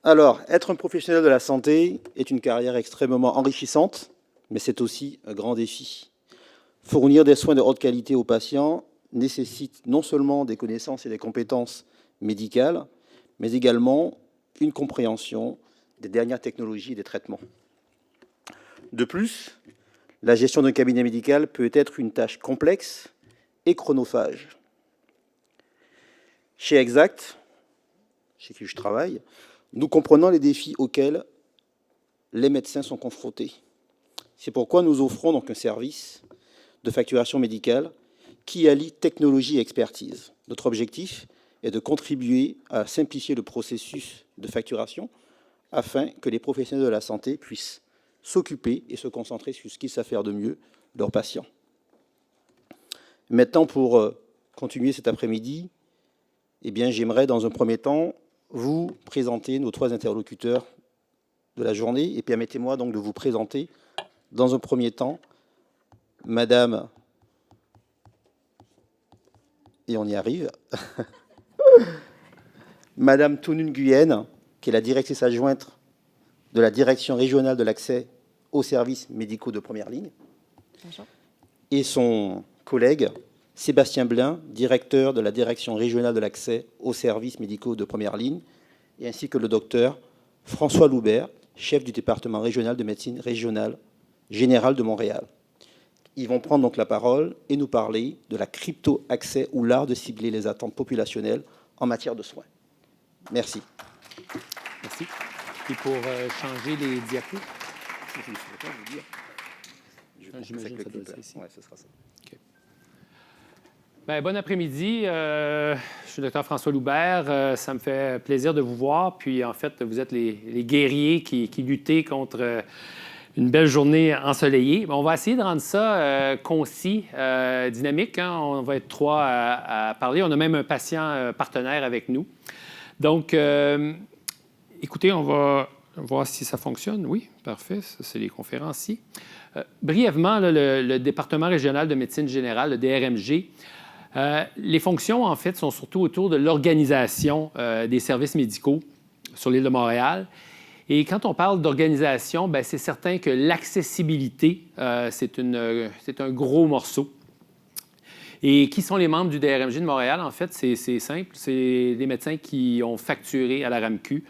Alors, être un professionnel de la santé est une carrière extrêmement enrichissante, mais c'est aussi un grand défi. Fournir des soins de haute qualité aux patients nécessite non seulement des connaissances et des compétences médicales, mais également une compréhension des dernières technologies et des traitements. De plus, la gestion d'un cabinet médical peut être une tâche complexe et chronophage. Chez Exact, chez qui je travaille, nous comprenons les défis auxquels les médecins sont confrontés. C'est pourquoi nous offrons donc un service de facturation médicale qui allie technologie et expertise. Notre objectif est de contribuer à simplifier le processus de facturation afin que les professionnels de la santé puissent s'occuper et se concentrer sur ce qu'ils savent faire de mieux, leurs patients. Maintenant, pour continuer cet après-midi, j'aimerais dans un premier temps vous présenter nos 3 interlocuteurs de la journée et permettez-moi donc de vous présenter dans un premier temps Madame, et on y arrive, Madame Tounun Nguyen, qui est la directrice adjointe de la Direction régionale de l'accès aux services médicaux de première ligne. Bonjour. Et son collègue Sébastien Blin, directeur de la Direction régionale de l'accès aux services médicaux de première ligne, et ainsi que le docteur François Loubert, chef du département régional de médecine régionale générale de Montréal. Ils vont prendre donc la parole et nous parler de la crypto-accès ou l'art de cibler les attentes populationnelles en matière de soins. Merci. Merci. Et pour changer les diapos? Je ne sais pas vous dire. J'imagine que ça doit être ici. Oui, ce sera ça. Okay. Bien, bon après-midi. Je suis le docteur François Loubert. Ça me fait plaisir de vous voir. Puis, en fait, vous êtes les guerriers qui luttaient contre une belle journée ensoleillée. On va essayer de rendre ça concis, dynamique. Hein? On va être 3 à parler. On a même un patient partenaire avec nous. Donc, écoutez, on va voir si ça fonctionne. Oui, parfait. Ça, c'est les conférenciers. Brièvement, là, le département régional de médecine générale, le DRMG, les fonctions, en fait, sont surtout autour de l'organisation des services médicaux sur l'île de Montréal. Et quand on parle d'organisation, bien, c'est certain que l'accessibilité, c'est un gros morceau. Et qui sont les membres du DRMG de Montréal? En fait, c'est simple. C'est des médecins qui ont facturé à la RAMQ,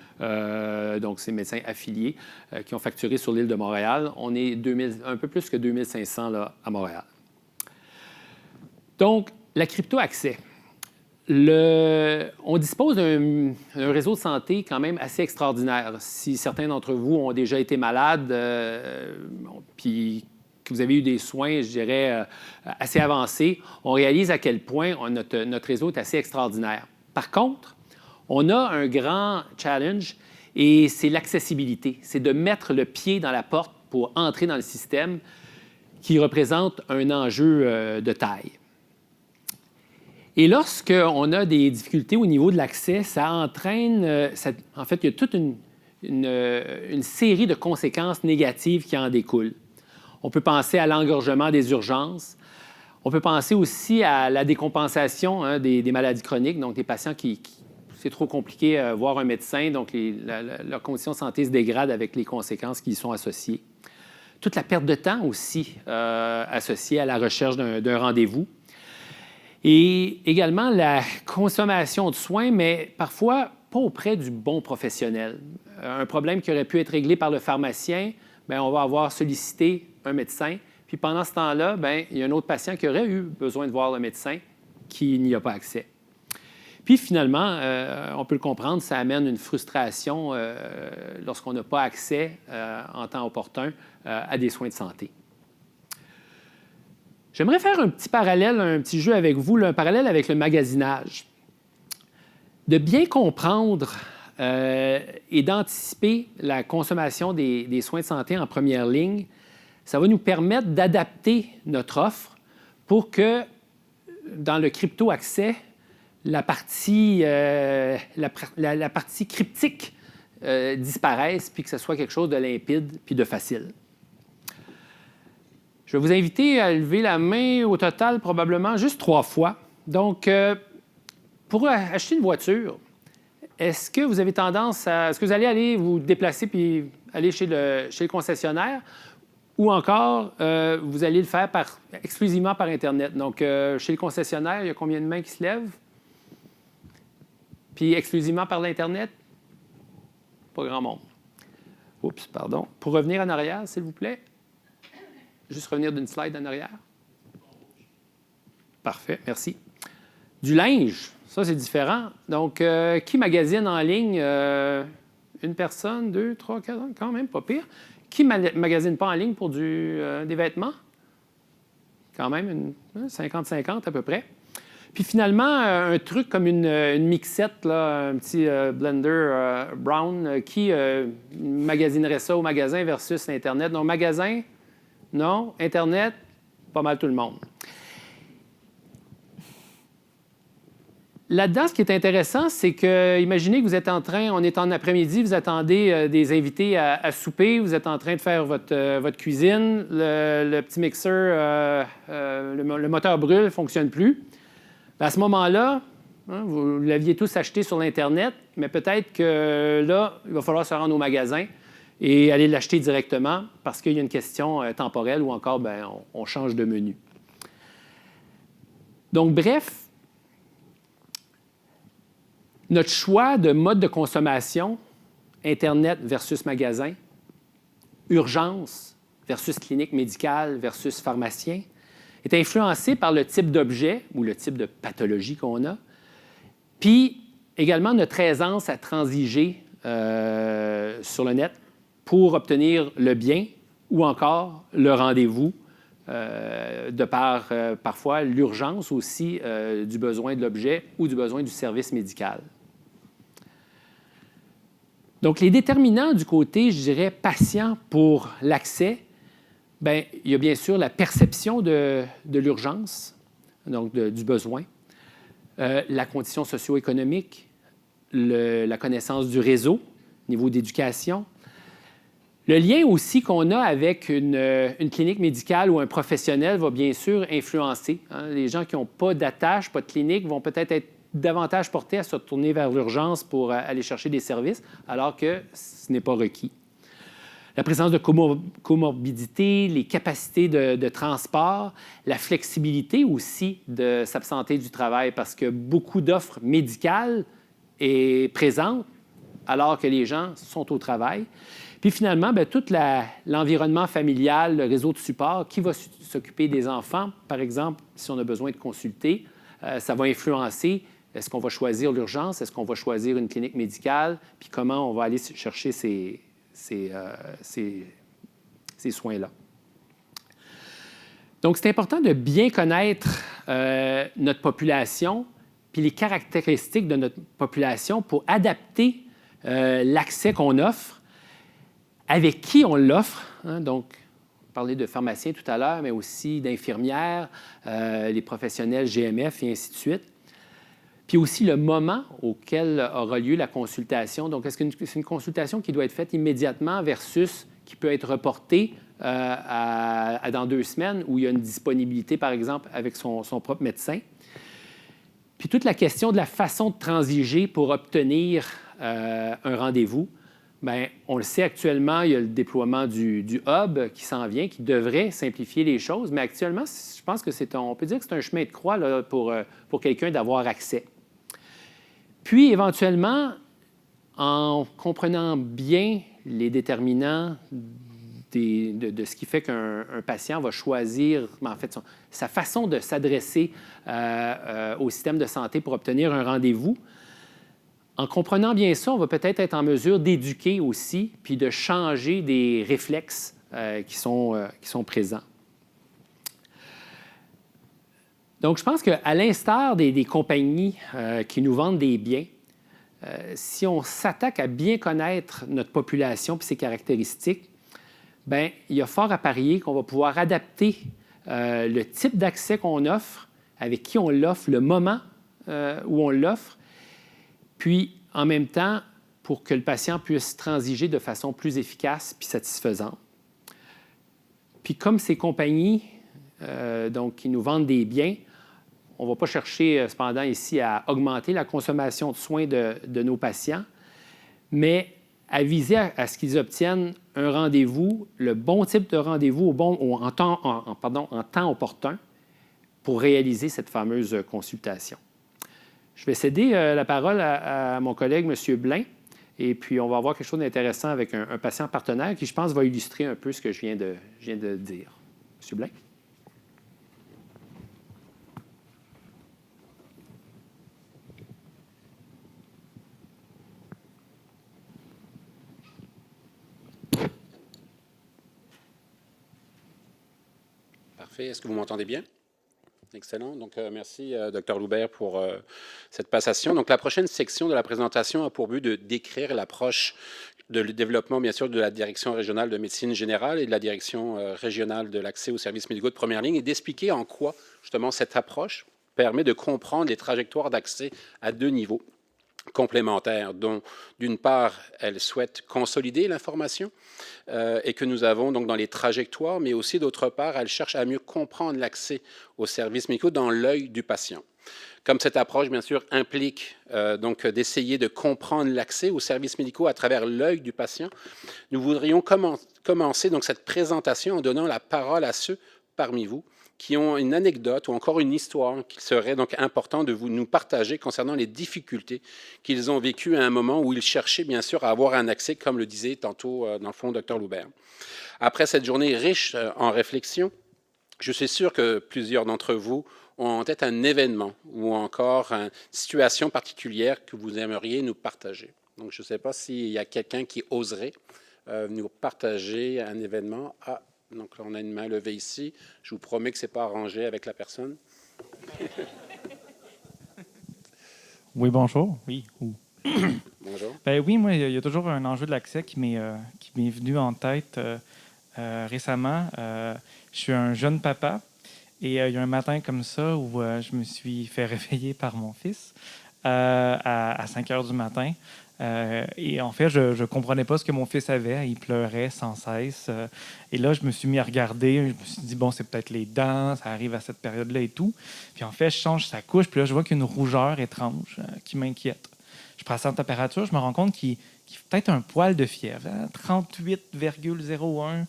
donc c'est médecins affiliés qui ont facturé sur l'île de Montréal. On est un peu plus que 2500 là, à Montréal. Donc, la crypto-accès. On dispose d'un réseau de santé quand même assez extraordinaire. Si certains d'entre vous ont déjà été malades, puis que vous avez eu des soins, je dirais, assez avancés, on réalise à quel point notre réseau est assez extraordinaire. Par contre, on a un grand challenge et c'est l'accessibilité. C'est de mettre le pied dans la porte pour entrer dans le système qui représente un enjeu de taille. Et lorsqu'on a des difficultés au niveau de l'accès, ça entraîne, en fait, il y a toute une série de conséquences négatives qui en découlent. On peut penser à l'engorgement des urgences. On peut penser aussi à la décompensation des maladies chroniques, donc des patients qui c'est trop compliqué voir un médecin, donc leur condition de santé se dégrade avec les conséquences qui y sont associées. Toute la perte de temps aussi associée à la recherche d'un rendez-vous. Et également la consommation de soins, mais parfois pas auprès du bon professionnel. Un problème qui aurait pu être réglé par le pharmacien, bien, on va avoir sollicité un médecin, puis pendant ce temps-là, bien, il y a un autre patient qui aurait eu besoin de voir le médecin qui n'y a pas accès. Puis finalement, on peut le comprendre, ça amène une frustration lorsqu'on n'a pas accès en temps opportun à des soins de santé. J'aimerais faire un petit parallèle, un petit jeu avec vous, un parallèle avec le magasinage. De bien comprendre et d'anticiper la consommation des soins de santé en première ligne, ça va nous permettre d'adapter notre offre pour que, dans le crypto-accès, la partie cryptique disparaisse puis que ce soit quelque chose de limpide puis de facile. Je vais vous inviter à lever la main au total probablement juste 3 fois. Donc, pour acheter une voiture, est-ce que vous avez tendance à... Est-ce que vous allez aller vous déplacer puis aller chez le concessionnaire ou encore vous allez le faire exclusivement par Internet? Donc, chez le concessionnaire, il y a combien de mains qui se lèvent? Puis exclusivement par l'Internet? Pas grand monde. Oups, pardon. Pour revenir en arrière, s'il vous plaît. Juste revenir d'une slide en arrière. Parfait, merci. Du linge, ça c'est différent. Donc, qui magasine en ligne? Une personne, 2, 3, 4, quand même pas pire. Qui ne magasine pas en ligne pour des vêtements? Quand même, 50-50 à peu près. Puis finalement, un truc comme une mixette, là, un petit blender brown, qui magasinerait ça au magasin versus Internet? Donc, magasin, non. Internet, pas mal tout le monde. Là-dedans, ce qui est intéressant, c'est que, imaginez que vous êtes on est en après-midi, vous attendez des invités à souper, vous êtes en train de faire votre cuisine, le petit mixeur, le moteur brûle, ne fonctionne plus. Bien, à ce moment-là, hein, vous l'aviez tous acheté sur l'Internet, mais peut-être que là, il va falloir se rendre au magasin et aller l'acheter directement parce qu'il y a une question temporelle ou encore, bien, on change de menu. Donc, bref, notre choix de mode de consommation, Internet versus magasin, urgence versus clinique médicale versus pharmacien, est influencé par le type d'objet ou le type de pathologie qu'on a, puis également notre aisance à transiger sur le net pour obtenir le bien ou encore le rendez-vous, de par parfois l'urgence aussi du besoin de l'objet ou du besoin du service médical. Donc, les déterminants du côté, je dirais, patient pour l'accès, bien, il y a bien sûr la perception de l'urgence, donc du besoin, la condition socio-économique, la connaissance du réseau, niveau d'éducation, le lien aussi qu'on a avec une clinique médicale ou un professionnel va bien sûr influencer. Hein. Les gens qui n'ont pas d'attache, pas de clinique, vont peut-être être davantage portés à se tourner vers l'urgence pour aller chercher des services, alors que ce n'est pas requis. La présence de comorbidité, les capacités de transport, la flexibilité aussi de s'absenter du travail, parce que beaucoup d'offres médicales est présentes alors que les gens sont au travail. Puis finalement, bien, tout l'environnement familial, le réseau de support, qui va s'occuper des enfants, par exemple, si on a besoin de consulter, ça va influencer. Est-ce qu'on va choisir l'urgence? Est-ce qu'on va choisir une clinique médicale? Puis comment on va aller chercher ces soins-là? Donc, c'est important de bien connaître notre population puis les caractéristiques de notre population pour adapter l'accès qu'on offre, avec qui on l'offre. Hein? Donc, on parlait de pharmaciens tout à l'heure, mais aussi d'infirmières, les professionnels GMF et ainsi de suite. Puis aussi le moment auquel aura lieu la consultation. Donc, est-ce que c'est une consultation qui doit être faite immédiatement versus qui peut être reportée dans 2 semaines où il y a une disponibilité, par exemple, avec son propre médecin? Puis toute la question de la façon de transiger pour obtenir un rendez-vous. Bien, on le sait actuellement, il y a le déploiement du hub qui s'en vient, qui devrait simplifier les choses, mais actuellement, je pense que on peut dire que c'est un chemin de croix là, pour quelqu'un d'avoir accès. Puis, éventuellement, en comprenant bien les déterminants de ce qui fait qu'un patient va choisir, en fait, sa façon de s'adresser au système de santé pour obtenir un rendez-vous, en comprenant bien ça, on va peut-être être en mesure d'éduquer aussi, puis de changer des réflexes qui sont présents. Donc, je pense qu'à l'instar des compagnies qui nous vendent des biens, si on s'attaque à bien connaître notre population et ses caractéristiques, bien, il y a fort à parier qu'on va pouvoir adapter le type d'accès qu'on offre, avec qui on l'offre, le moment où on l'offre, puis en même temps, pour que le patient puisse transiger de façon plus efficace puis satisfaisante. Puis comme ces compagnies donc, qui nous vendent des biens, on ne va pas chercher cependant ici à augmenter la consommation de soins de nos patients, mais à viser à ce qu'ils obtiennent un rendez-vous, le bon type de rendez-vous en temps opportun pour réaliser cette fameuse consultation. Je vais céder la parole à mon collègue, M. Blain, et puis on va avoir quelque chose d'intéressant avec un patient partenaire qui, je pense, va illustrer un peu ce que je viens de dire. M. Blain? Parfait. Est-ce que vous m'entendez bien? Excellent. Donc, merci, Dr. Loubert, pour cette passation. Donc, la prochaine section de la présentation a pour but de décrire l'approche de développement, bien sûr, de la Direction régionale de médecine générale et de la Direction régionale de l'accès aux services médicaux de première ligne et d'expliquer en quoi, justement, cette approche permet de comprendre les trajectoires d'accès à 2 niveaux complémentaires, dont, d'une part, elle souhaite consolider l'information et que nous avons donc dans les trajectoires, mais aussi, d'autre part, elle cherche à mieux comprendre l'accès aux services médicaux dans l'œil du patient. Comme cette approche, bien sûr, implique donc d'essayer de comprendre l'accès aux services médicaux à travers l'œil du patient, nous voudrions commencer donc cette présentation en donnant la parole à ceux parmi vous qui ont une anecdote ou encore une histoire qu'il serait donc important de nous partager concernant les difficultés qu'ils ont vécues à un moment où ils cherchaient bien sûr à avoir un accès, comme le disait tantôt dans le fond Dr. Loubert. Après cette journée riche en réflexion, je suis sûr que plusieurs d'entre vous ont en tête un événement ou encore une situation particulière que vous aimeriez nous partager. Donc, je ne sais pas s'il y a quelqu'un qui oserait nous partager un événement. Ah, donc là, on a une main levée ici. Je vous promets que ce n'est pas arrangé avec la personne. Oui, bonjour. Oui. Bonjour. Ben oui, moi, il y a toujours un enjeu de l'accès qui m'est venu en tête récemment. Je suis un jeune papa et il y a un matin comme ça où je me suis fait réveiller par mon fils à 5 heures du matin. Et en fait, je ne comprenais pas ce que mon fils avait. Il pleurait sans cesse. Et là, je me suis mis à regarder. Je me suis dit, bon, c'est peut-être les dents. Ça arrive à cette période-là et tout. Puis en fait, je change sa couche. Puis là, je vois qu'il y a une rougeur étrange qui m'inquiète. Je prends sa température. Je me rends compte qu'il a peut-être un poil de fièvre. 38,01.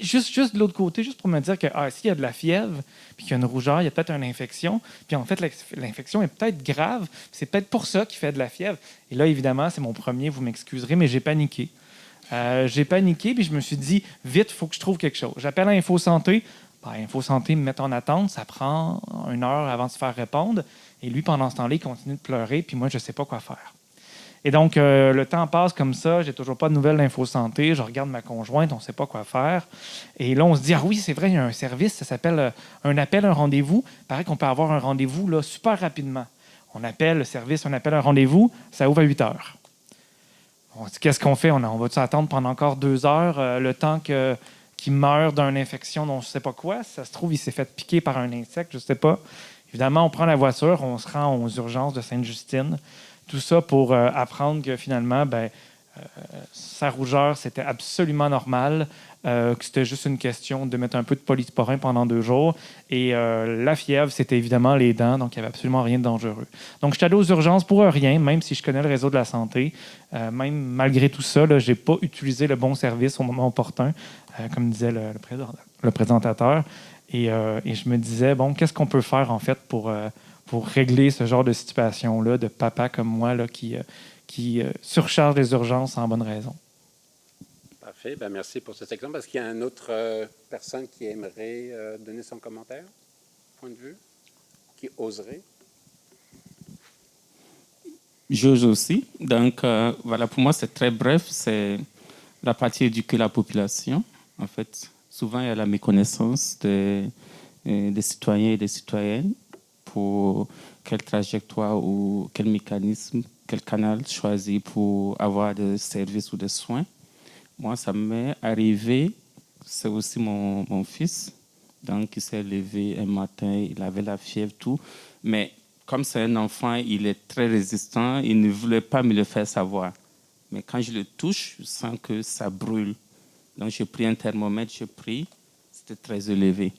Juste de l'autre côté, juste pour me dire que s'il y a de la fièvre, puis qu'il y a une rougeur, il y a peut-être une infection, puis en fait, l'infection est peut-être grave, c'est peut-être pour ça qu'il fait de la fièvre. Et là, évidemment, c'est mon premier, vous m'excuserez, mais j'ai paniqué. Puis je me suis dit, vite, il faut que je trouve quelque chose. J'appelle à Info Santé. Info Santé me met en attente, ça prend 1 heure avant de se faire répondre. Et lui, pendant ce temps-là, il continue de pleurer, puis moi, je ne sais pas quoi faire. Et donc, le temps passe comme ça. J'ai toujours pas de nouvelles d'Info Santé. Je regarde ma conjointe, on ne sait pas quoi faire. Et là, on se dit, ah oui, c'est vrai, il y a un service, ça s'appelle un appel, un rendez-vous. Il paraît qu'on peut avoir un rendez-vous là, super rapidement. On appelle le service, on appelle un rendez-vous, ça ouvre à 8 heures. On se dit, qu'est-ce qu'on fait? On va-tu attendre pendant encore 2 heures le temps qu'il meurt d'une infection dont je ne sais pas quoi? Ça se trouve, il s'est fait piquer par un insecte, je ne sais pas. Évidemment, on prend la voiture, on se rend aux urgences de Sainte-Justine. Tout ça pour apprendre que finalement, sa rougeur, c'était absolument normal, que c'était juste une question de mettre un peu de polysporin pendant 2 jours. Et la fièvre, c'était évidemment les dents, donc il n'y avait absolument rien de dangereux. Donc, je suis allé aux urgences pour rien, même si je connais le réseau de la santé. Même malgré tout ça, je n'ai pas utilisé le bon service au moment opportun, comme disait le présentateur. Et je me disais, bon, qu'est-ce qu'on peut faire, en fait, pour régler ce genre de situation-là, de papa comme moi là, qui surcharge les urgences sans bonne raison. Parfait. Ben, merci pour cet exemple. Est-ce qu'il y a une autre personne qui aimerait donner son commentaire, point de vue, qui oserait? J'ose aussi. Donc, voilà, pour moi, c'est très bref. C'est la partie éduquer la population. En fait, souvent, il y a la méconnaissance des citoyens et des citoyennes pour quelle trajectoire ou quel mécanisme, quel canal choisir pour avoir des services ou des soins. Moi, ça m'est arrivé, c'est aussi mon fils, donc il s'est levé un matin, il avait la fièvre, tout, mais comme c'est un enfant, il est très résistant, il ne voulait pas me le faire savoir. Mais quand je le touche, je sens que ça brûle. Donc j'ai pris un thermomètre, j'ai pris, c'était très élevé.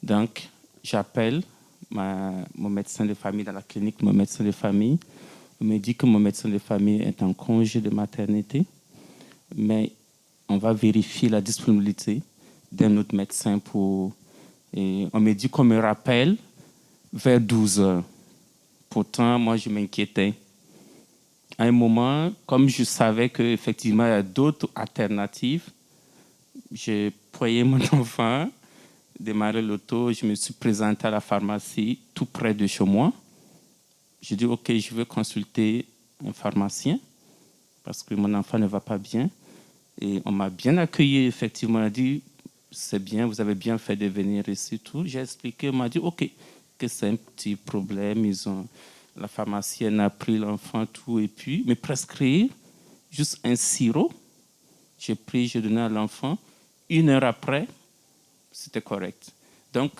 Donc, j'appelle mon médecin de famille dans la clinique, mon médecin de famille. Il me dit que mon médecin de famille est en congé de maternité, mais on va vérifier la disponibilité d'un autre médecin et on me dit qu'on me rappelle vers 12 heures. Pourtant, moi, je m'inquiétais. À un moment, comme je savais qu'effectivement, il y a d'autres alternatives, j'ai payé mon enfant, démarré l'auto, je me suis présenté à la pharmacie tout près de chez moi. J'ai dit, OK, je veux consulter un pharmacien parce que mon enfant ne va pas bien. Et on m'a bien accueilli, effectivement. On a dit, c'est bien, vous avez bien fait de venir ici. Tout. J'ai expliqué, on m'a dit, OK, que c'est un petit problème. La pharmacienne a pris l'enfant, tout, et puis me prescrire juste un sirop. J'ai pris, j'ai donné à l'enfant. 1 heure après, c'était correct. Donc,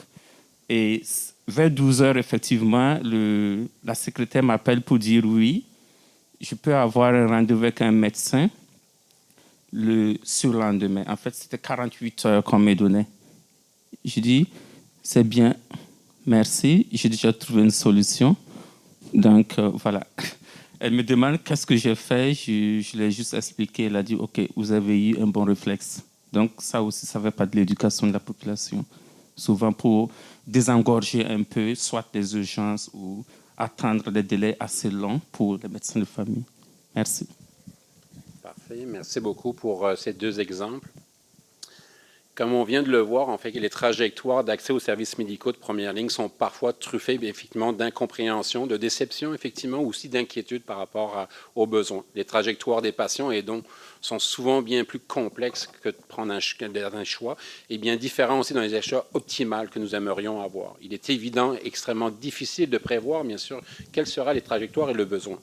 et vers 12 heures, effectivement, la secrétaire m'appelle pour dire oui, je peux avoir un rendez-vous avec un médecin le surlendemain. En fait, c'était 48 heures qu'on me donnait. Je dis, c'est bien, merci, j'ai déjà trouvé une solution. Donc, voilà. Elle me demande qu'est-ce que j'ai fait. Je l'ai juste expliqué. Elle a dit, OK, vous avez eu un bon réflexe. Donc, ça aussi, ça ne fait pas de l'éducation de la population. Souvent, pour désengorger un peu, soit des urgences ou attendre des délais assez longs pour les médecins de famille. Merci. Parfait. Merci beaucoup pour ces 2 exemples. Comme on vient de le voir, en fait, les trajectoires d'accès aux services médicaux de première ligne sont parfois truffées effectivement d'incompréhension, de déception, effectivement, ou aussi d'inquiétude par rapport aux besoins. Les trajectoires des patients et donc sont souvent bien plus complexes que de prendre un choix et bien différents aussi dans les achats optimales que nous aimerions avoir. Il est évident, extrêmement difficile de prévoir, bien sûr, quelles seront les trajectoires et le besoin.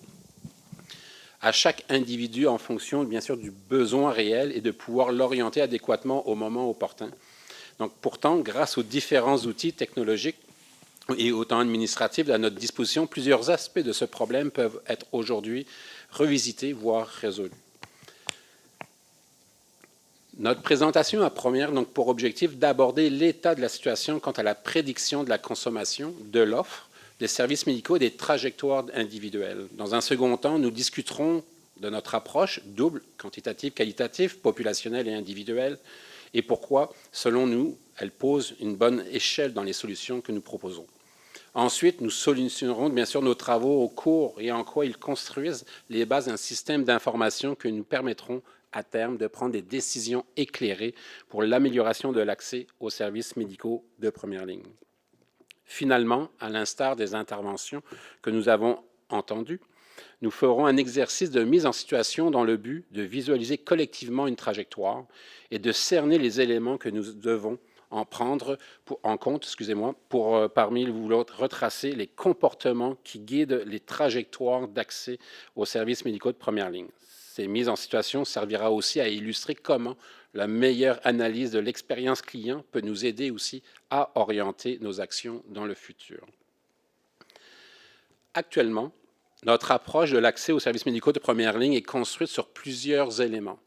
À chaque individu en fonction, bien sûr, du besoin réel et de pouvoir l'orienter adéquatement au moment opportun. Donc, pourtant, grâce aux différents outils technologiques et au temps administratif à notre disposition, plusieurs aspects de ce problème peuvent être aujourd'hui revisités, voire résolus. Notre présentation a donc pour objectif d'aborder l'état de la situation quant à la prédiction de la consommation, de l'offre, des services médicaux et des trajectoires individuelles. Dans un second temps, nous discuterons de notre approche double, quantitative, qualitative, populationnelle et individuelle, et pourquoi, selon nous, elle pose une bonne échelle dans les solutions que nous proposons. Ensuite, nous solutionnerons bien sûr nos travaux au cours et en quoi ils construisent les bases d'un système d'information que nous permettront à terme de prendre des décisions éclairées pour l'amélioration de l'accès aux services médicaux de première ligne. Finalement, à l'instar des interventions que nous avons entendues, nous ferons un exercice de mise en situation dans le but de visualiser collectivement une trajectoire et de cerner les éléments que nous devons en prendre en compte, pour parmi vous retracer les comportements qui guident les trajectoires d'accès aux services médicaux de première ligne. Ces mises en situation servira aussi à illustrer comment la meilleure analyse de l'expérience client peut nous aider aussi à orienter nos actions dans le futur. Actuellement, notre approche de l'accès aux services médicaux de première ligne est construite sur plusieurs éléments,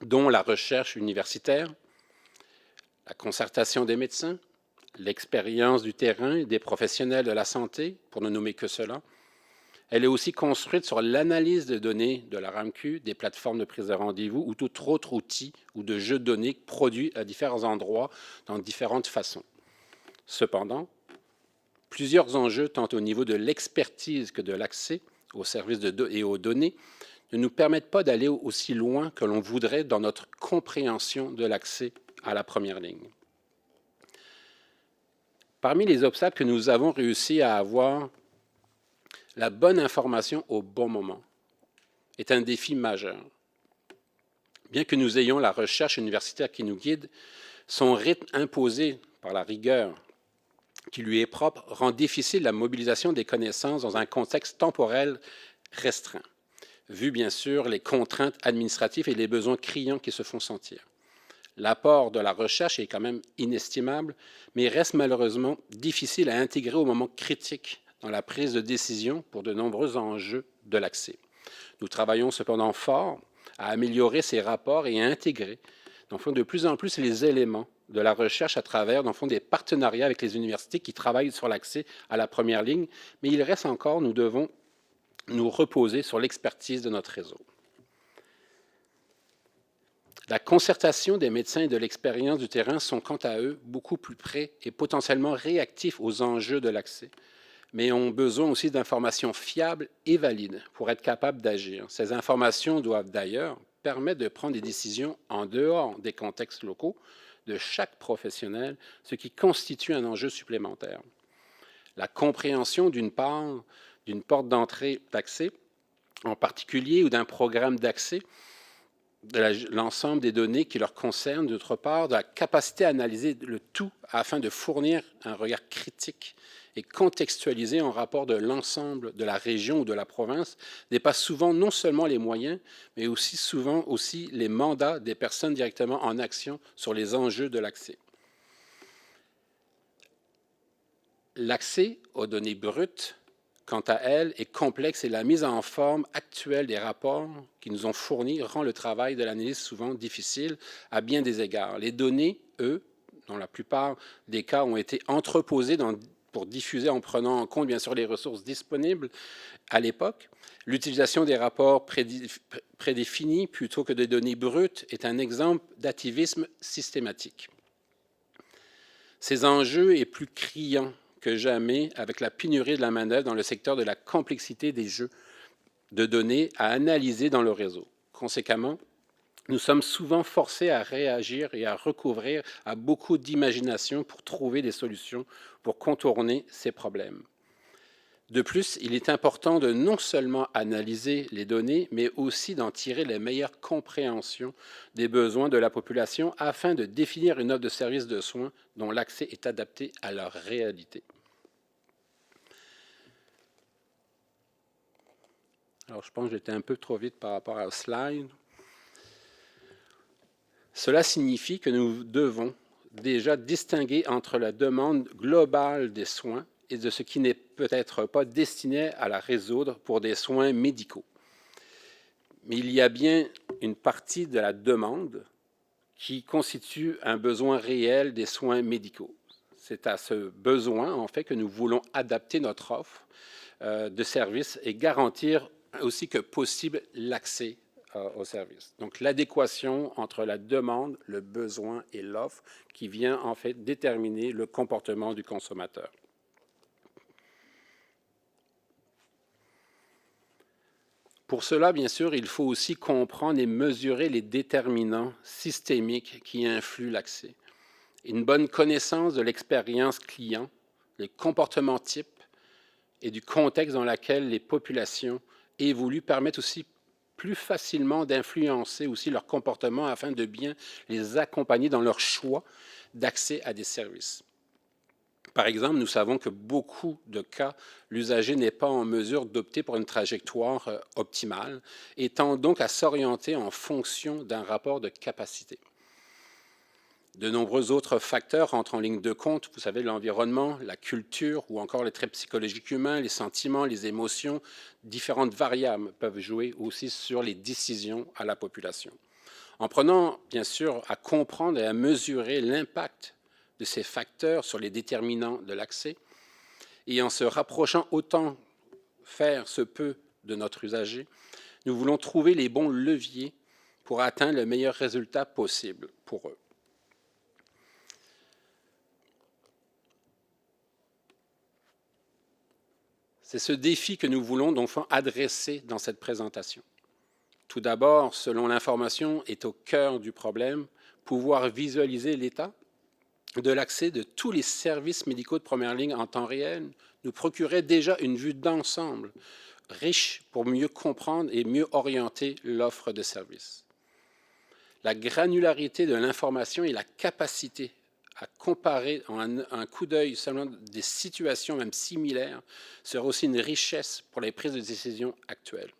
dont la recherche universitaire, la concertation des médecins, l'expérience du terrain et des professionnels de la santé, pour ne nommer que cela. Elle est aussi construite sur l'analyse de données de la RAMQ, des plateformes de prise de rendez-vous ou tout autre outil ou de jeu de données produits à différents endroits dans différentes façons. Cependant, plusieurs enjeux, tant au niveau de l'expertise que de l'accès aux services et aux données, ne nous permettent pas d'aller aussi loin que l'on voudrait dans notre compréhension de l'accès à la première ligne. Parmi les obstacles que nous avons réussi à avoir, la bonne information au bon moment est un défi majeur. Bien que nous ayons la recherche universitaire qui nous guide, son rythme imposé par la rigueur qui lui est propre rend difficile la mobilisation des connaissances dans un contexte temporel restreint, vu bien sûr les contraintes administratives et les besoins criants qui se font sentir. L'apport de la recherche est quand même inestimable, mais reste malheureusement difficile à intégrer au moment critique dans la prise de décision pour de nombreux enjeux de l'accès. Nous travaillons cependant fort à améliorer ces rapports et à intégrer de plus en plus les éléments de la recherche à travers, dans le fond, des partenariats avec les universités qui travaillent sur l'accès à la première ligne, mais il reste encore, nous devons nous reposer sur l'expertise de notre réseau. La concertation des médecins et de l'expérience du terrain sont, quant à eux, beaucoup plus près et potentiellement réactifs aux enjeux de l'accès, mais ont besoin aussi d'informations fiables et valides pour être capables d'agir. Ces informations doivent d'ailleurs permettre de prendre des décisions en dehors des contextes locaux de chaque professionnel, ce qui constitue un enjeu supplémentaire. La compréhension, d'une part, d'une porte d'entrée d'accès en particulier ou d'un programme d'accès, de l'ensemble des données qui leur concernent, d'autre part, de la capacité à analyser le tout afin de fournir un regard critique et contextualisé en rapport de l'ensemble de la région ou de la province, dépasse souvent non seulement les moyens, mais aussi souvent aussi les mandats des personnes directement en action sur les enjeux de l'accès. L'accès aux données brutes, quant à elle, est complexe et la mise en forme actuelle des rapports qui nous ont fournis rend le travail de l'analyse souvent difficile à bien des égards. Les données, eux, dans la plupart des cas, ont été entreposées pour diffuser en prenant en compte, bien sûr, les ressources disponibles à l'époque. L'utilisation des rapports prédéfinis plutôt que de données brutes est un exemple d'activisme systématique. Ces enjeux est plus criant que jamais avec la pénurie de la main-d'œuvre dans le secteur de la complexité des jeux de données à analyser dans le réseau. Conséquemment, nous sommes souvent forcés à réagir et à recouvrir à beaucoup d'imagination pour trouver des solutions pour contourner ces problèmes. De plus, il est important de non seulement analyser les données, mais aussi d'en tirer les meilleures compréhensions des besoins de la population afin de définir une offre de services de soins dont l'accès est adapté à leur réalité. Alors, je pense que j'étais un peu trop vite par rapport à slide. Cela signifie que nous devons déjà distinguer entre la demande globale des soins et de ce qui n'est peut-être pas destiné à la résoudre pour des soins médicaux. Mais il y a bien une partie de la demande qui constitue un besoin réel des soins médicaux. C'est à ce besoin, en fait, que nous voulons adapter notre offre de services et garantir aussi que possible l'accès au service. Donc, l'adéquation entre la demande, le besoin et l'offre qui vient, en fait, déterminer le comportement du consommateur. Pour cela, bien sûr, il faut aussi comprendre et mesurer les déterminants systémiques qui influent l'accès. Une bonne connaissance de l'expérience client, les comportements types et du contexte dans lequel les populations évoluent permettent aussi plus facilement d'influencer aussi leur comportement afin de bien les accompagner dans leur choix d'accès à des services. Par exemple, nous savons que beaucoup de cas, l'usager n'est pas en mesure d'opter pour une trajectoire optimale et tend donc à s'orienter en fonction d'un rapport de capacité. De nombreux autres facteurs entrent en ligne de compte, vous savez, l'environnement, la culture ou encore les traits psychologiques humains, les sentiments, les émotions, différentes variables peuvent jouer aussi sur les décisions à la population. En prenant, bien sûr, à comprendre et à mesurer l'impact de ces facteurs sur les déterminants de l'accès et en se rapprochant autant faire se peut de notre usager, nous voulons trouver les bons leviers pour atteindre le meilleur résultat possible pour eux. C'est ce défi que nous voulons donc adresser dans cette présentation. Tout d'abord, selon l'information est au cœur du problème, pouvoir visualiser l'état de l'accès de tous les services médicaux de première ligne en temps réel nous procurait déjà une vue d'ensemble riche pour mieux comprendre et mieux orienter l'offre de services. La granularité de l'information et la capacité à comparer en un coup d'œil seulement des situations même similaires sera aussi une richesse pour les prises de décision actuelles.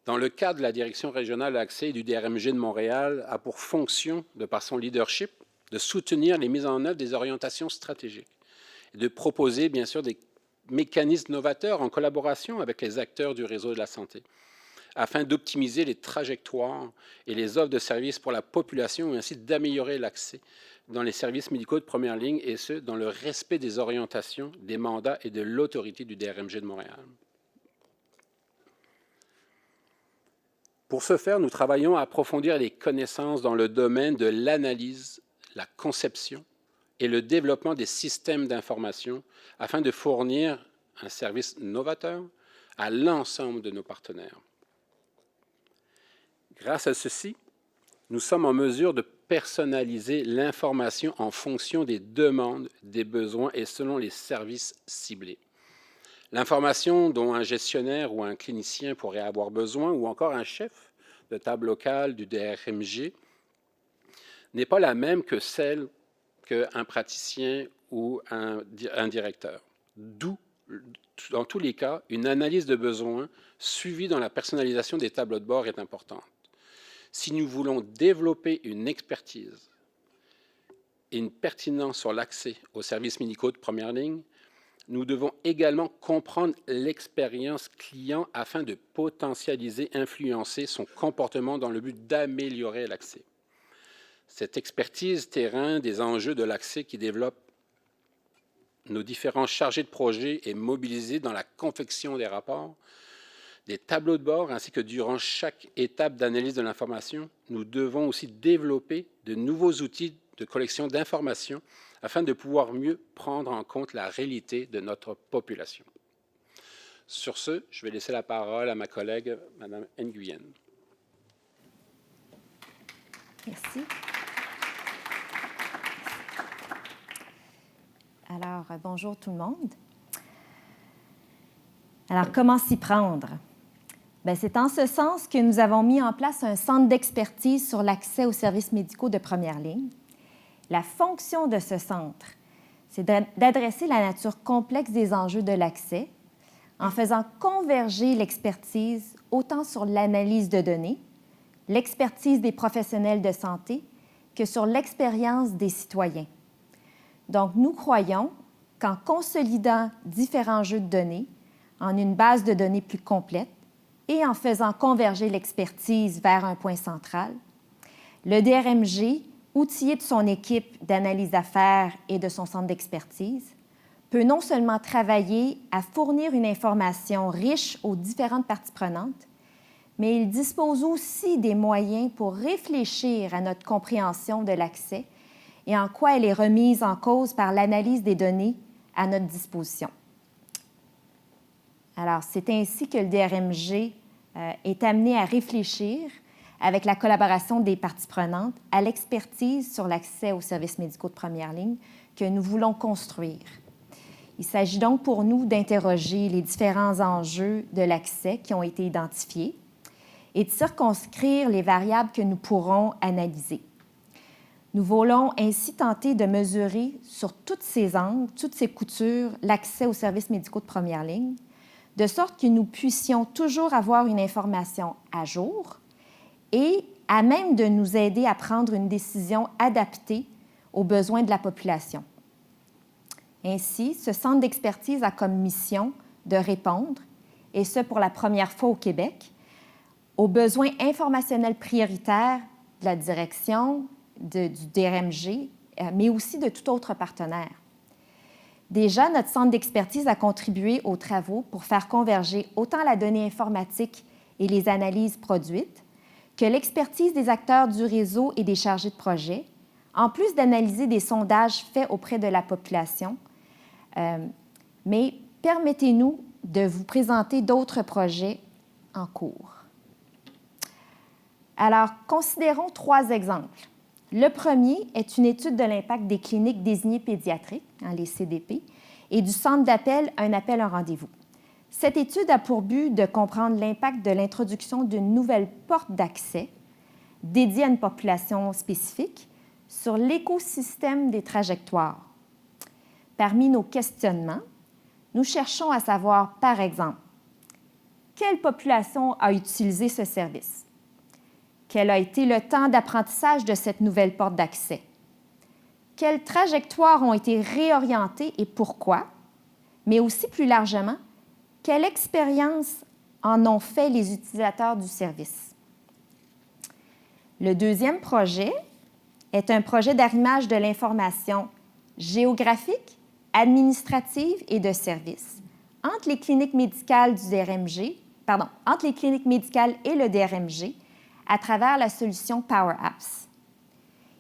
Dans le cadre de la Direction régionale de l'accès et du DRMG de Montréal, a pour fonction, de par son leadership, de soutenir les mises en œuvre des orientations stratégiques et de proposer, bien sûr, des mécanismes novateurs en collaboration avec les acteurs du réseau de la santé, afin d'optimiser les trajectoires et les offres de services pour la population et ainsi d'améliorer l'accès dans les services médicaux de première ligne, et ce, dans le respect des orientations, des mandats et de l'autorité du DRMG de Montréal. Pour ce faire, nous travaillons à approfondir les connaissances dans le domaine de l'analyse, la conception et le développement des systèmes d'information afin de fournir un service novateur à l'ensemble de nos partenaires. Grâce à ceci, nous sommes en mesure de personnaliser l'information en fonction des demandes, des besoins et selon les services ciblés. L'information dont un gestionnaire ou un clinicien pourrait avoir besoin, ou encore un chef de table locale du DRMG, n'est pas la même que celle qu'un praticien ou un directeur. D'où, dans tous les cas, une analyse de besoins suivie dans la personnalisation des tableaux de bord est importante. Si nous voulons développer une expertise et une pertinence sur l'accès aux services médicaux de première ligne, nous devons également comprendre l'expérience client afin de potentialiser, influencer son comportement dans le but d'améliorer l'accès. Cette expertise terrain des enjeux de l'accès qui développe nos différents chargés de projet est mobilisée dans la confection des rapports, des tableaux de bord, ainsi que durant chaque étape d'analyse de l'information. Nous devons aussi développer de nouveaux outils de collection d'informations afin de pouvoir mieux prendre en compte la réalité de notre population. Sur ce, je vais laisser la parole à ma collègue, Mme Nguyen. Merci. Alors, bonjour tout le monde. Alors, comment s'y prendre? Bien, c'est en ce sens que nous avons mis en place un centre d'expertise sur l'accès aux services médicaux de première ligne. La fonction de ce centre, c'est d'adresser la nature complexe des enjeux de l'accès en faisant converger l'expertise autant sur l'analyse de données, l'expertise des professionnels de santé, que sur l'expérience des citoyens. Donc, nous croyons qu'en consolidant différents jeux de données en une base de données plus complète et en faisant converger l'expertise vers un point central, le DRMG, outillé de son équipe d'analyse d'affaires et de son centre d'expertise, peut non seulement travailler à fournir une information riche aux différentes parties prenantes, mais il dispose aussi des moyens pour réfléchir à notre compréhension de l'accès et en quoi elle est remise en cause par l'analyse des données à notre disposition. Alors, c'est ainsi que le DRMG est amené à réfléchir, avec la collaboration des parties prenantes, à l'expertise sur l'accès aux services médicaux de première ligne que nous voulons construire. Il s'agit donc pour nous d'interroger les différents enjeux de l'accès qui ont été identifiés et de circonscrire les variables que nous pourrons analyser. Nous voulons ainsi tenter de mesurer sur toutes ces angles, toutes ces coutures, l'accès aux services médicaux de première ligne, de sorte que nous puissions toujours avoir une information à jour et à même de nous aider à prendre une décision adaptée aux besoins de la population. Ainsi, ce centre d'expertise a comme mission de répondre, et ce pour la première fois au Québec, aux besoins informationnels prioritaires de la direction, du DRMG, mais aussi de tout autre partenaire. Déjà, notre centre d'expertise a contribué aux travaux pour faire converger autant la donnée informatique et les analyses produites que l'expertise des acteurs du réseau et des chargés de projet, en plus d'analyser des sondages faits auprès de la population. Mais permettez-nous de vous présenter d'autres projets en cours. Alors, considérons 3 exemples. Le premier est une étude de l'impact des cliniques désignées pédiatriques, les CDP, et du centre d'appel Un appel, un rendez-vous. Cette étude a pour but de comprendre l'impact de l'introduction d'une nouvelle porte d'accès dédiée à une population spécifique sur l'écosystème des trajectoires. Parmi nos questionnements, nous cherchons à savoir, par exemple, quelle population a utilisé ce service? Quel a été le temps d'apprentissage de cette nouvelle porte d'accès? Quelles trajectoires ont été réorientées et pourquoi? Mais aussi plus largement, quelle expérience en ont fait les utilisateurs du service. Le deuxième projet est un projet d'arrimage de l'information géographique, administrative et de service entre les cliniques médicales du DRMG, entre les cliniques médicales et le DRMG à travers la solution Power Apps.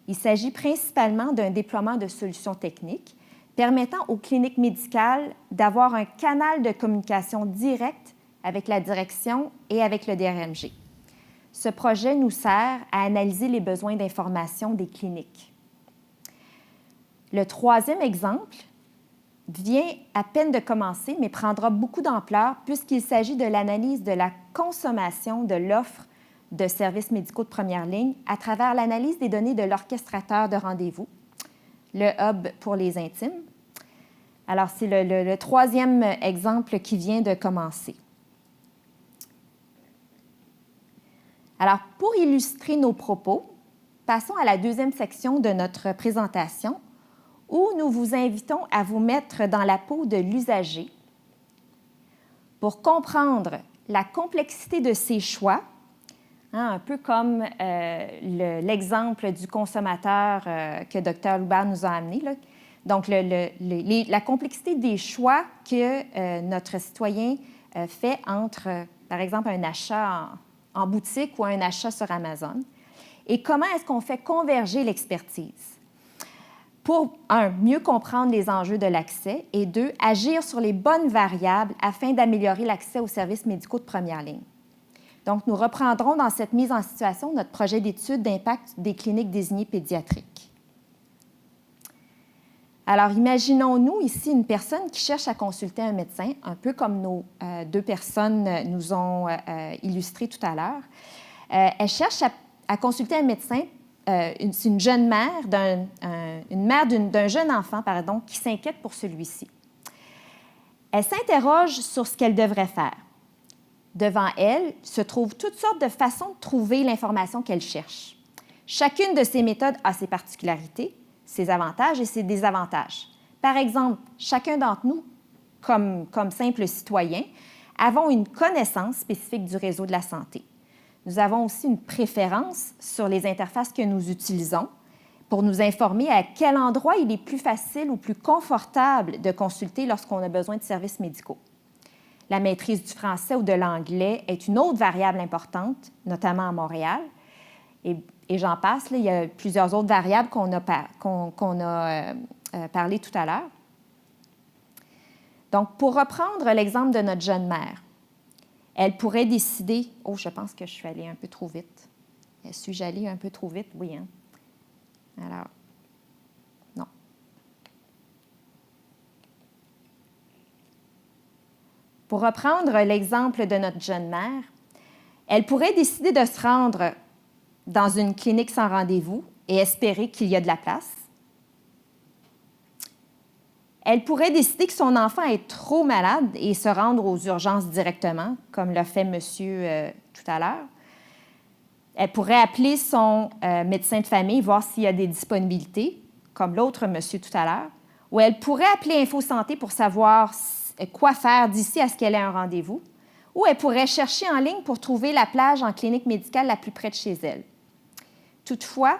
Il s'agit principalement d'un déploiement de solutions techniques permettant aux cliniques médicales d'avoir un canal de communication direct avec la direction et avec le DRMG. Ce projet nous sert à analyser les besoins d'information des cliniques. Le troisième exemple vient à peine de commencer, mais prendra beaucoup d'ampleur puisqu'il s'agit de l'analyse de la consommation de l'offre de services médicaux de première ligne à travers l'analyse des données de l'orchestrateur de rendez-vous, le hub pour les intimes. Alors, c'est le troisième exemple qui vient de commencer. Alors, pour illustrer nos propos, passons à la deuxième section de notre présentation où nous vous invitons à vous mettre dans la peau de l'usager pour comprendre la complexité de ses choix, un peu comme l'exemple du consommateur que Dr. Loubert nous a amené. Là. Donc, la complexité des choix que notre citoyen fait entre, par exemple, un achat en boutique ou un achat sur Amazon. Et comment est-ce qu'on fait converger l'expertise? Pour, un, mieux comprendre les enjeux de l'accès et deux, agir sur les bonnes variables afin d'améliorer l'accès aux services médicaux de première ligne. Donc, nous reprendrons dans cette mise en situation notre projet d'étude d'impact des cliniques désignées pédiatriques. Alors, imaginons-nous ici une personne qui cherche à consulter un médecin, un peu comme nos deux personnes nous ont illustré tout à l'heure. Elle cherche à consulter un médecin. C'est une jeune mère, une mère d'un jeune enfant, qui s'inquiète pour celui-ci. Elle s'interroge sur ce qu'elle devrait faire. Devant elle se trouvent toutes sortes de façons de trouver l'information qu'elle cherche. Chacune de ces méthodes a ses particularités, ses avantages et ses désavantages. Par exemple, chacun d'entre nous, comme simple citoyen, avons une connaissance spécifique du réseau de la santé. Nous avons aussi une préférence sur les interfaces que nous utilisons pour nous informer à quel endroit il est plus facile ou plus confortable de consulter lorsqu'on a besoin de services médicaux. La maîtrise du français ou de l'anglais est une autre variable importante, notamment à Montréal. Et j'en passe, là, il y a plusieurs autres variables qu'on a parlé tout à l'heure. Donc, pour reprendre l'exemple de notre jeune mère, elle pourrait décider... Oh, je pense que je suis allée un peu trop vite. Suis-je allée un peu trop vite? Oui, hein? Alors, non. Pour reprendre l'exemple de notre jeune mère, elle pourrait décider de se rendre dans une clinique sans rendez-vous et espérer qu'il y a de la place. Elle pourrait décider que son enfant est trop malade et se rendre aux urgences directement, comme l'a fait monsieur tout à l'heure. Elle pourrait appeler son médecin de famille, voir s'il y a des disponibilités, comme l'autre monsieur tout à l'heure. Ou elle pourrait appeler InfoSanté pour savoir quoi faire d'ici à ce qu'elle ait un rendez-vous. Ou elle pourrait chercher en ligne pour trouver la plage en clinique médicale la plus près de chez elle. Toutefois,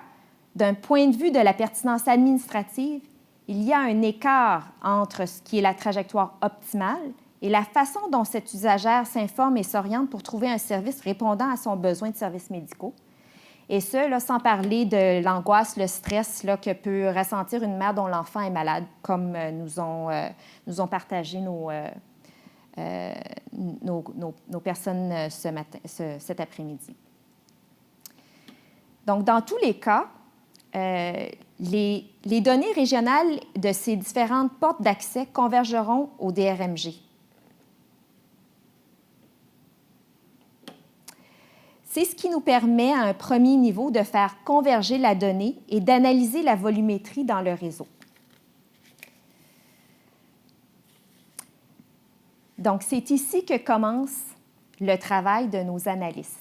d'un point de vue de la pertinence administrative, il y a un écart entre ce qui est la trajectoire optimale et la façon dont cette usagère s'informe et s'oriente pour trouver un service répondant à son besoin de services médicaux. Et ce, là, sans parler de l'angoisse, le stress là, que peut ressentir une mère dont l'enfant est malade, comme nous ont partagé nos personnes cet après-midi. Donc, dans tous les cas, les données régionales de ces différentes portes d'accès convergeront au DRMG. C'est ce qui nous permet, à un premier niveau, de faire converger la donnée et d'analyser la volumétrie dans le réseau. Donc, c'est ici que commence le travail de nos analystes.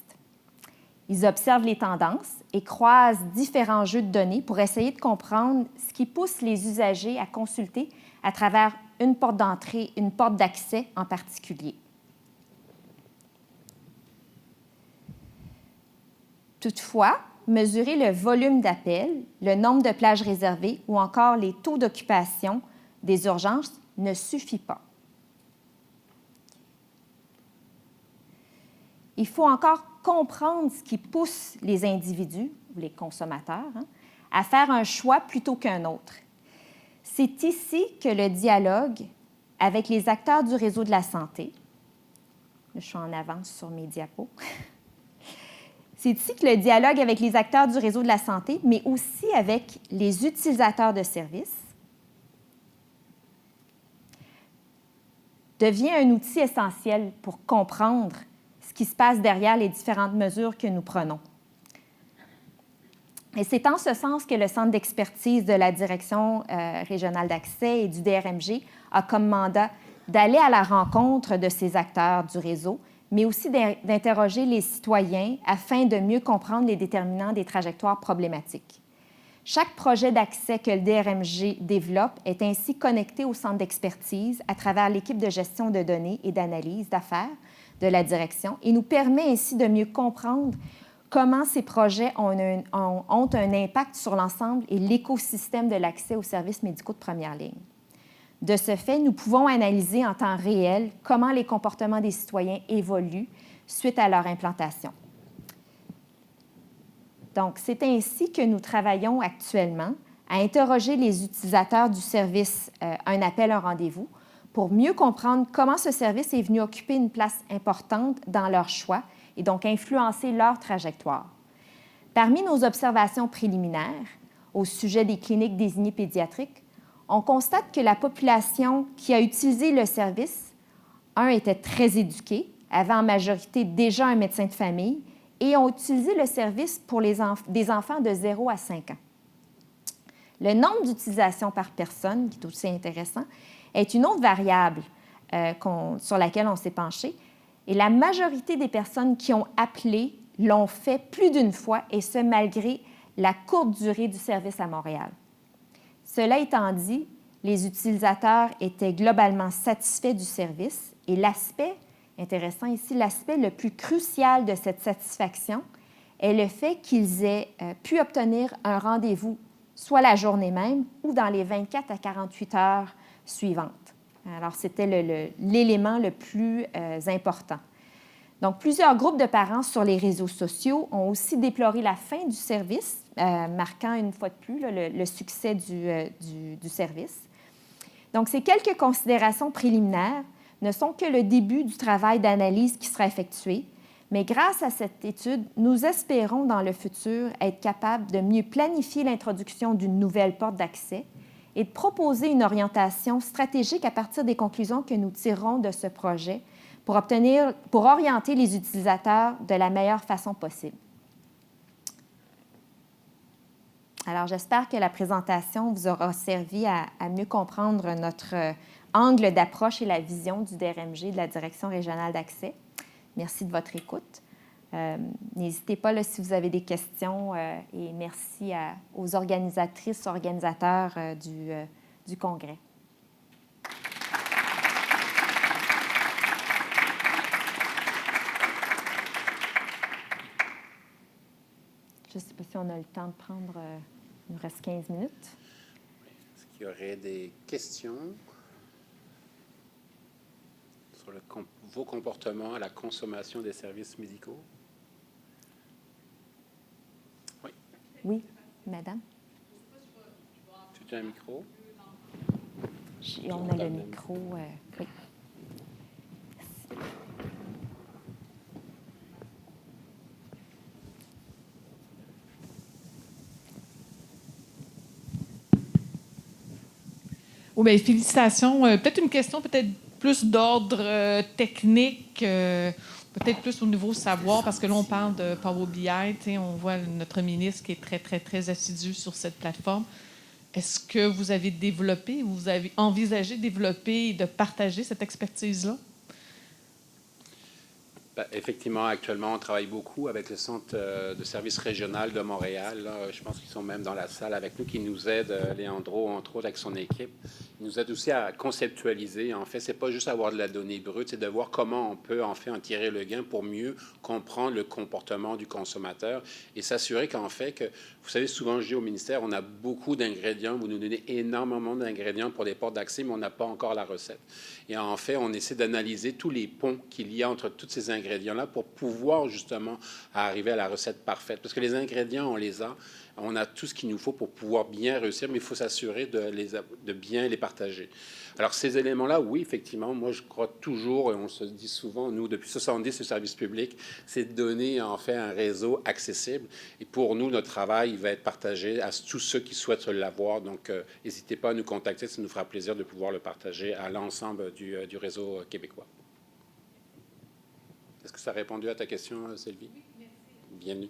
Ils observent les tendances et croisent différents jeux de données pour essayer de comprendre ce qui pousse les usagers à consulter à travers une porte d'entrée, une porte d'accès en particulier. Toutefois, mesurer le volume d'appels, le nombre de plages réservées ou encore les taux d'occupation des urgences ne suffit pas. Il faut encore comprendre ce qui pousse les individus, ou les consommateurs, à faire un choix plutôt qu'un autre. C'est ici que le dialogue avec les acteurs du réseau de la santé, je suis en avance sur mes diapos, c'est ici que le dialogue avec les acteurs du réseau de la santé, mais aussi avec les utilisateurs de services, devient un outil essentiel pour comprendre ce qui se passe derrière les différentes mesures que nous prenons. Et c'est en ce sens que le Centre d'expertise de la Direction régionale d'accès et du DRMG a comme mandat d'aller à la rencontre de ces acteurs du réseau, mais aussi d'interroger les citoyens afin de mieux comprendre les déterminants des trajectoires problématiques. Chaque projet d'accès que le DRMG développe est ainsi connecté au centre d'expertise à travers l'équipe de gestion de données et d'analyse d'affaires de la direction et nous permet ainsi de mieux comprendre comment ces projets ont un impact sur l'ensemble et l'écosystème de l'accès aux services médicaux de première ligne. De ce fait, nous pouvons analyser en temps réel comment les comportements des citoyens évoluent suite à leur implantation. Donc, c'est ainsi que nous travaillons actuellement à interroger les utilisateurs du service Un appel, un rendez-vous pour mieux comprendre comment ce service est venu occuper une place importante dans leur choix et donc influencer leur trajectoire. Parmi nos observations préliminaires au sujet des cliniques désignées pédiatriques, on constate que la population qui a utilisé le service, était très éduquée, avait en majorité déjà un médecin de famille et ont utilisé le service pour des enfants de 0 à 5 ans. Le nombre d'utilisations par personne, qui est aussi intéressant, est une autre variable sur laquelle on s'est penché. Et la majorité des personnes qui ont appelé l'ont fait plus d'une fois, et ce, malgré la courte durée du service à Montréal. Cela étant dit, les utilisateurs étaient globalement satisfaits du service et l'aspect, intéressant ici, l'aspect le plus crucial de cette satisfaction est le fait qu'ils aient pu obtenir un rendez-vous soit la journée même ou dans les 24 à 48 heures suivantes. Alors, c'était l'élément le plus important. Donc, plusieurs groupes de parents sur les réseaux sociaux ont aussi déploré la fin du service, marquant une fois de plus le succès du service. Donc, ces quelques considérations préliminaires ne sont que le début du travail d'analyse qui sera effectué, mais grâce à cette étude, nous espérons dans le futur être capables de mieux planifier l'introduction d'une nouvelle porte d'accès et de proposer une orientation stratégique à partir des conclusions que nous tirerons de ce projet pour orienter les utilisateurs de la meilleure façon possible. Alors, j'espère que la présentation vous aura servi à mieux comprendre notre angle d'approche et la vision du DRMG de la Direction régionale d'accès. Merci de votre écoute. N'hésitez pas là, si vous avez des questions et merci aux organisatrices, organisateurs du congrès. Je ne sais pas si on a le temps de prendre... il nous reste 15 minutes. Est-ce qu'il y aurait des questions sur vos comportements à la consommation des services médicaux? Oui. Oui, madame. Tu as un micro? On a le micro. Oui. Oh, bien, félicitations. Peut-être une question, peut-être plus d'ordre technique, peut-être plus au niveau savoir, parce que là, on parle de Power BI. On voit notre ministre qui est très, très, très assidu sur cette plateforme. Est-ce que vous avez développé, vous avez envisagé de développer et de partager cette expertise-là? Effectivement, actuellement, on travaille beaucoup avec le Centre de services régional de Montréal. Là. Je pense qu'ils sont même dans la salle avec nous, qui nous aident, Léandro, entre autres, avec son équipe. Ils nous aident aussi à conceptualiser. En fait, c'est pas juste avoir de la donnée brute, c'est de voir comment on peut en fait en tirer le gain pour mieux comprendre le comportement du consommateur et s'assurer qu'en fait, que, vous savez, souvent, je dis au ministère, on a beaucoup d'ingrédients, vous nous donnez énormément d'ingrédients pour des portes d'accès, mais on n'a pas encore la recette. Et en fait, on essaie d'analyser tous les ponts qu'il y a entre tous ces ingrédients-là pour pouvoir justement arriver à la recette parfaite. Parce que les ingrédients, on les a, on a tout ce qu'il nous faut pour pouvoir bien réussir, mais il faut s'assurer de bien les partager. Alors, ces éléments-là, oui, effectivement, moi, je crois toujours, et on se dit souvent, nous, depuis 70, le service public, c'est de donner, en fait, un réseau accessible. Et pour nous, notre travail, il va être partagé à tous ceux qui souhaitent l'avoir. Donc, n'hésitez pas à nous contacter, ça nous fera plaisir de pouvoir le partager à l'ensemble du réseau québécois. Est-ce que ça a répondu à ta question, Sylvie? Oui, merci. Bienvenue.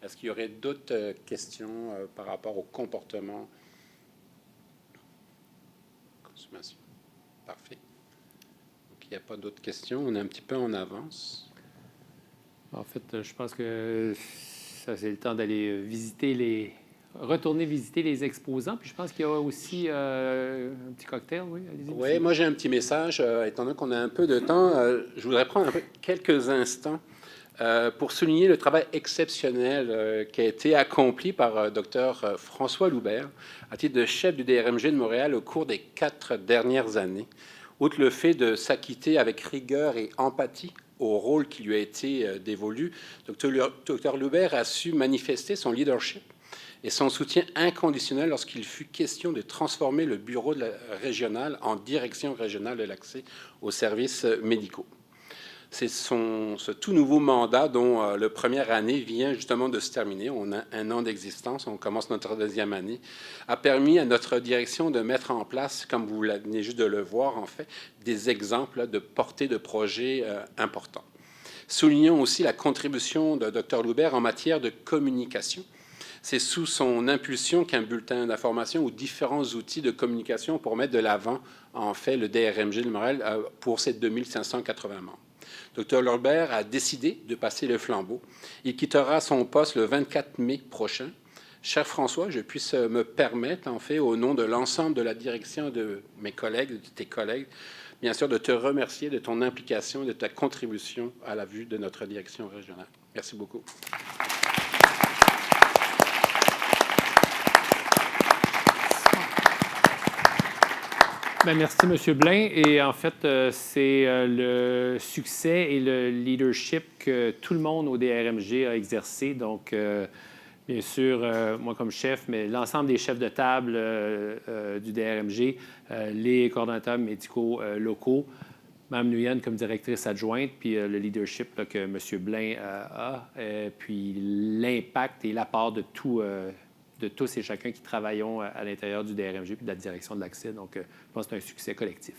Est-ce qu'il y aurait d'autres questions par rapport au comportement? Consommation. Parfait. Donc, il n'y a pas d'autres questions. On est un petit peu en avance. En fait, je pense que ça, c'est le temps d'aller retourner visiter les exposants. Puis je pense qu'il y a aussi un petit cocktail, oui. Allez-y. Oui, moi j'ai un petit message. Étant donné qu'on a un peu de temps, je voudrais prendre quelques instants pour souligner le travail exceptionnel qui a été accompli par Dr François Loubert à titre de chef du DRMG de Montréal au cours des 4 dernières années. Outre le fait de s'acquitter avec rigueur et empathie au rôle qui lui a été dévolu, Dr Loubert a su manifester son leadership et son soutien inconditionnel lorsqu'il fut question de transformer le bureau régional en direction régionale de l'accès aux services médicaux. C'est ce tout nouveau mandat dont la première année vient justement de se terminer. On a 1 an d'existence, on commence notre 2e année, a permis à notre direction de mettre en place, comme vous venez juste de le voir en fait, des exemples de portée de projets importants. Soulignons aussi la contribution de Dr Loubert en matière de communication. C'est sous son impulsion qu'un bulletin d'information ou différents outils de communication pour mettre de l'avant, en fait, le DRMG de Montréal pour ses 2580 membres. Dr Loubert a décidé de passer le flambeau. Il quittera son poste le 24 mai prochain. Cher François, je puisse me permettre, en fait, au nom de l'ensemble de la direction de mes collègues, de tes collègues, bien sûr, de te remercier de ton implication et de ta contribution à la vue de notre direction régionale. Merci beaucoup. Bien, merci, M. Blain. Et en fait, c'est le succès et le leadership que tout le monde au DRMG a exercé. Donc, bien sûr, moi comme chef, mais l'ensemble des chefs de table du DRMG, les coordonnateurs médicaux locaux, Mme Nguyen comme directrice adjointe, puis le leadership là, que M. Blain a, puis l'impact et l'apport de tous et chacun qui travaillons à l'intérieur du DRMG puis de la direction de l'accès. Donc, je pense que c'est un succès collectif.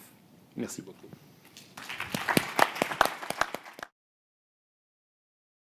Merci beaucoup.